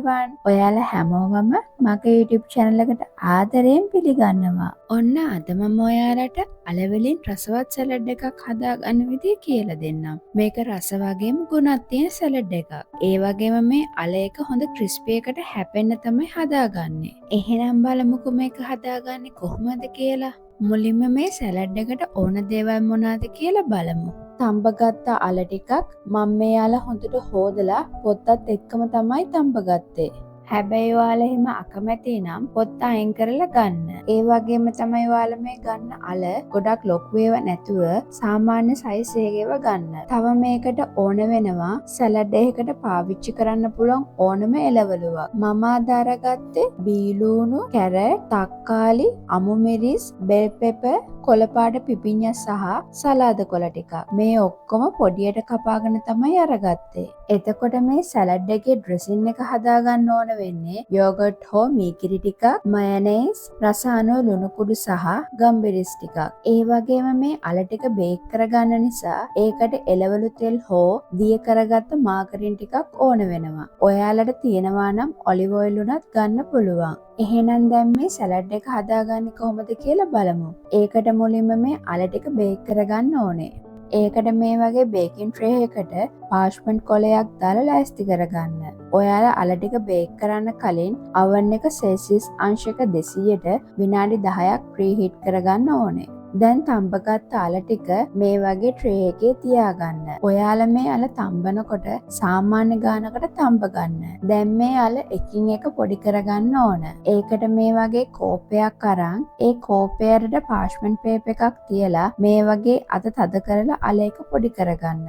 everyone. ඔයාලා හැමෝම මගේ YouTube channel එකට ආදරයෙන් පිළිගන්නවා. ඔන්න අද මම ඔයාලට අල වලින් රසවත් සලාඩ් එකක් හදාගන්න විදිය කියලා දෙන්නම්. මේක රස වගේම ගුණක් තියෙන සලාඩ් එකක්. ඒ වගේම මේ අල එක හොඳ ක්‍රිස්පි එකට හැපෙන්න තමයි හදාගන්නේ. එහෙනම් බලමුකෝ මේක හදාගන්නේ කොහොමද කියලා. මුලින්ම මේ සලාඩ් එකට ඕන දේවල් මොනවාද කියලා බලමු. තඹගත්ත අල ටිකක් මම මේ අල හොඳට හොදලා පොත්තත් එක්කම තමයි තඹගත්තේ. හැබැයි ඔයාලා එහෙම අකමැති නම් පොත්ත අයින් කරලා ගන්න. ඒ වගේම තමයි ඔයාලා මේ ගන්න අල ගොඩක් ලොකු ඒවා නැතුව සාමාන්‍ය සයිස් එකේව ගන්න. තව මේකට ඕන වෙනවා සලාඩ් එකකට පාවිච්චි කරන්න පුළුවන් ඕනම එළවලුවක්. මම අදාරගත්තේ බීලූණු, කැරට්, තක්කාලි, අමු මිරිස්, බෙල් පෙපර්, කොළපාට පිපිඤ්ඤා සහ සලාද කොළ ටිකක්. මේ ඔක්කොම පොඩියට කපාගෙන තමයි අරගත්තේ. එතකොට මේ සලාඩ් එකේ ඩ්‍රෙසින් එක හදාගන්න ඕන වෙන්නේ යෝගට් හෝ මීකිරි ටිකක්, මයනේස්, රස අනුව ලුණු කුඩු සහ ගම්බිරිස් ටිකක්. ඒ වගේම මේ අල ටික බේක් කරගන්න නිසා ඒකට එළවලු තෙල් හෝ දිය කරගත්ත මාගරින් ටිකක් ඕන වෙනවා. ඔයාලට තියෙනවා නම් ඔලිව් ඔයිල් උනත් ගන්න පුළුවන්. එහෙනම් දැන් මේ සලාඩ් එක හදාගන්නේ කොහොමද කියලා බලමු. ඒකට මුලින්ම මේ අල ටික බේක් කරගන්න ඕනේ. ඒකට මේ වගේ බේකින් ට්‍රේ එකට පාර්ච්මන්ට් කොලයක් දාලා ලෑස්ති කරගන්න. ඔයාලා අල ටික බේක් කරන්න කලින් oven එක සෙල්සියස් අංශක 200ට විනාඩි 10ක් ප්‍රීහීට් කරගන්න ඕනේ. දැන් තඹගත්ත අල ටික මේ වගේ ට්‍රේ එකේ තියාගන්න. ඔයාලා මේ අල තඹනකොට සාමාන්‍ය ගානකට තඹ ගන්න. දැන් මේ අල එකින් එක පොඩි කරගන්න ඕන. ඒකට මේ වගේ කෝපයක් අරන් ඒ කෝපයට පාර්ච්මන්ට් පේපර් එකක් තියලා මේ වගේ අත තද කරලා අල එක පොඩි කරගන්න.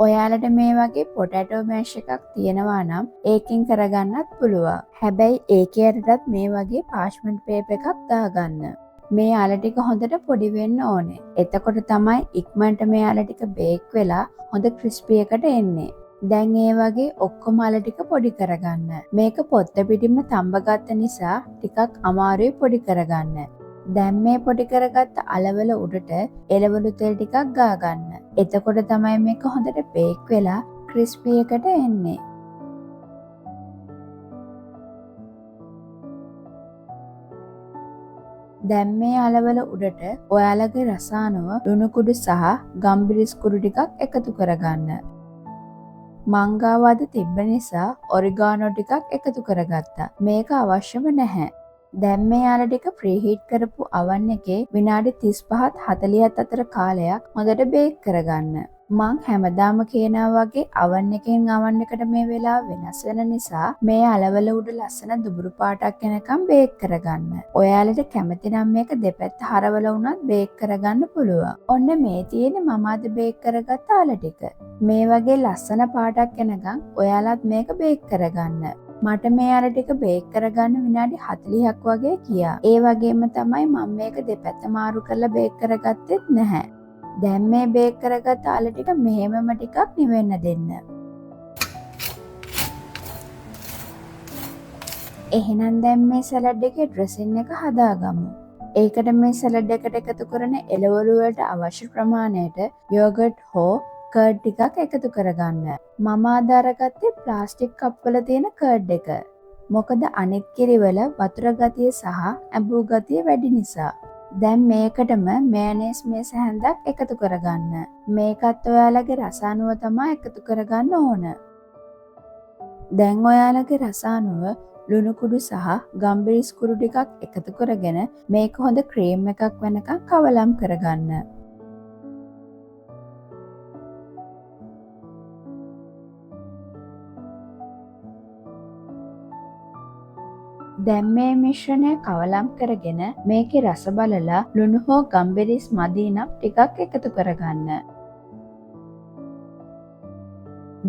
ඔයාලට මේ වගේ පොටැටෝ මෑෂ් එකක් තියෙනවා නම් ඒකින් කරගන්නත් පුළුවන්. හැබැයි ඒකේ යටටත් මේ වගේ පාර්ච්මන්ට් පේපර් එකක් දාගන්න. මේ අල ටික හොඳට පොඩි වෙන්න ඕනේ. එතකොට තමයි ඉක්මනට මේ අල ටික බේක් වෙලා හොඳ ක්‍රිස්පි එකට එන්නේ. දැන් ඒ වගේ ඔක්කොම අල ටික පොඩි කරගන්න. මේක පොත්ත පිටින්ම තඹගත්ත නිසා ටිකක් අමාරුයි පොඩි කරගන්න. දැන් මේ පොඩි කරගත්ත අලවල උඩට එළවලු තෙල් ටිකක් ගා ගන්න. එතකොට තමයි මේක හොඳට බේක් වෙලා ක්‍රිස්පි එකට එන්නේ. දැන් මේ අලවල උඩට ඔයාලගේ රස අනුව ලුණු කුඩු සහ ගම්බිරිස් කුඩු ටිකක් එකතු කරගන්න. මං ගාව අද තිබ්බ නිසා ඔරිගානෝ ටිකක් එකතු කරගත්තා. මේක අවශ්‍යම නැහැ. දැන් මේ අල ටික ප්‍රීහීට් කරපු oven එකේ විනාඩි 35ත් 40ත් අතර කාලයක් හොඳට බේක් කරගන්න. මං හැමදාම කියනවා වගේ oven එකෙන් oven එකට මේ වෙලාව වෙනස් වෙන නිසා මේ අලවල උඩ ලස්සන දුඹුරු පාටක් එනකම් බේක් කරගන්න. ඔයාලට කැමති නම් මේක දෙපැත්ත හරවල වුණත් බේක් කරගන්න පුළුවන්. ඔන්න මේ තියෙන්නේ මම අද බේක් කරගත්ත අල ටික. මේ වගේ ලස්සන පාටක් එනකම් ඔයාලත් මේක බේක් කරගන්න. මට මේ අල ටික බේක් කරගන්න විනාඩි 40ක් වගේ ගියා. ඒ වගේම තමයි මම මේක දෙපැත්ත මාරු කරලා බේක් කරගත්තෙත් නැහැ. දැන් මේ බේක් කරගත්ත අල ටික මෙහෙමම ටිකක් නිවෙන්න දෙන්න. එහෙනම් දැන් මේ සලාඩ් එකේ ඩ්‍රෙසින් එක හදාගමු. ඒකට මේ සලාඩ් එකට එකතු කරන එළවලු වලට අවශ්‍ය ප්‍රමාණයට යෝගට් හෝ කර්ඩ් ටිකක් එකතු කරගන්න. මම අදාරගත්තේ ප්ලාස්ටික් කප් වල තියෙන කර්ඩ් එක. මොකද අනෙක් කිරි වල වතුර ගතිය සහ ඇඹූ ගතිය වැඩි නිසා. දැන් මේකටම මයනේස් මේස හැන්දක් එකතු කරගන්න. මේකත් ඔයාලගේ රස අනුව තමයි එකතු කරගන්න ඕන. දැන් ඔයාලගේ රස අනුව ලුණු කුඩු සහ ගම්බිරිස් කුඩු ටිකක් එකතු කරගෙන මේක හොඳ ක්‍රීම් එකක් වෙනකන් කවලම් කරගන්න. දැන් මේ මිශ්‍රණය කවලම් කරගෙන මේකේ රස බලලා ලුණු හෝ ගම්බිරිස් මදි නම් ටිකක් එකතු කරගන්න.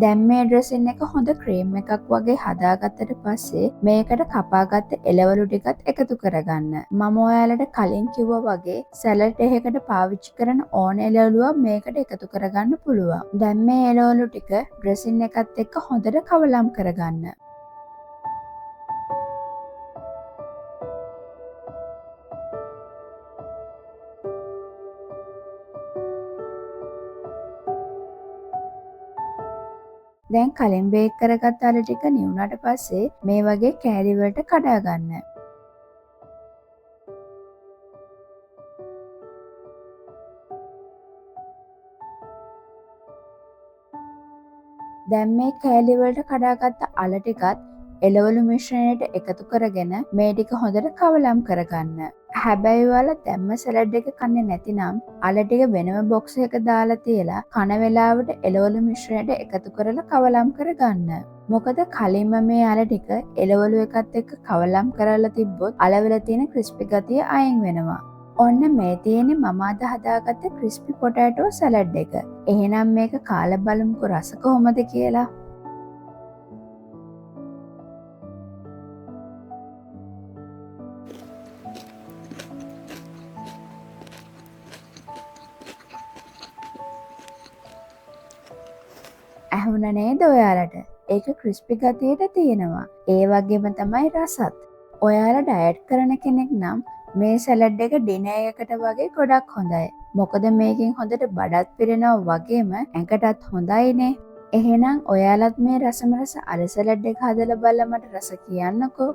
දැන් මේ ඩ්‍රෙසින් එක හොඳ ක්‍රීම් එකක් වගේ හදාගත්තට පස්සේ මේකට කපාගත්ත එළවලු ටිකත් එකතු කරගන්න. මම ඔයාලට කලින් කිව්වා වගේ සලාඩ් එකකට පාවිච්චි කරන ඕන එළවලුවක් මේකට එකතු කරගන්න පුළුවන්. දැන් මේ එළවලු ටික ඩ්‍රෙසින් එකත් එක්ක හොඳට කවලම් කරගන්න. දැන් කලින් බේක් කරගත් අල ටික නිවුණාට පස්සේ මේ වගේ කෑලි වලට කඩා ගන්න. දැන් මේ කෑලි වලට කඩාගත්ත අල ටිකත් එළවලු මිශ්‍රණයට එකතු කරගෙන මේ ටික හොඳට කවලම් කරගන්න. හැබැයි ඔයාලා දැම්ම සැලඩ් එක කන්නේ නැතිනම් අල ටික වෙනම බොක්ස් එකක දාලා තියලා කන වෙලාවට එළවලු මිශ්‍රණයට එකතු කරලා කවලම් කරගන්න. මොකද කලින්ම මේ අල ටික එළවලු එකත් එක්ක කවලම් කරලා තිබ්බොත් අලවල තියෙන ක්‍රිස්පි ගතිය අයින් වෙනවා. ඔන්න මේ තියෙන්නේ මම අද හදාගත්ත ක්‍රිස්පි පොටෑටෝ සැලඩ් එක. එහෙනම් මේක කාලා බලමුකෝ රස කොහොමද කියලා. ඇහුණ නේද ඔයාලට? ඒක ක්‍රිස්පි ගතියට තියෙනවා. ඒ වගේම තමයි රසත්. ඔයාලා ඩයට් කරන කෙනෙක් නම් මේ සැලඩ් එක ඩිනර් එකකට වගේ ගොඩක් හොඳයි. මොකද මේකෙන් හොඳට බඩත් පිරෙනවා වගේම ඇඟටත් හොඳයිනේ. එහෙනම් ඔයාලත් මේ රසම රස අල සැලඩ් එක හදලා බලලා මට රස කියන්නකෝ.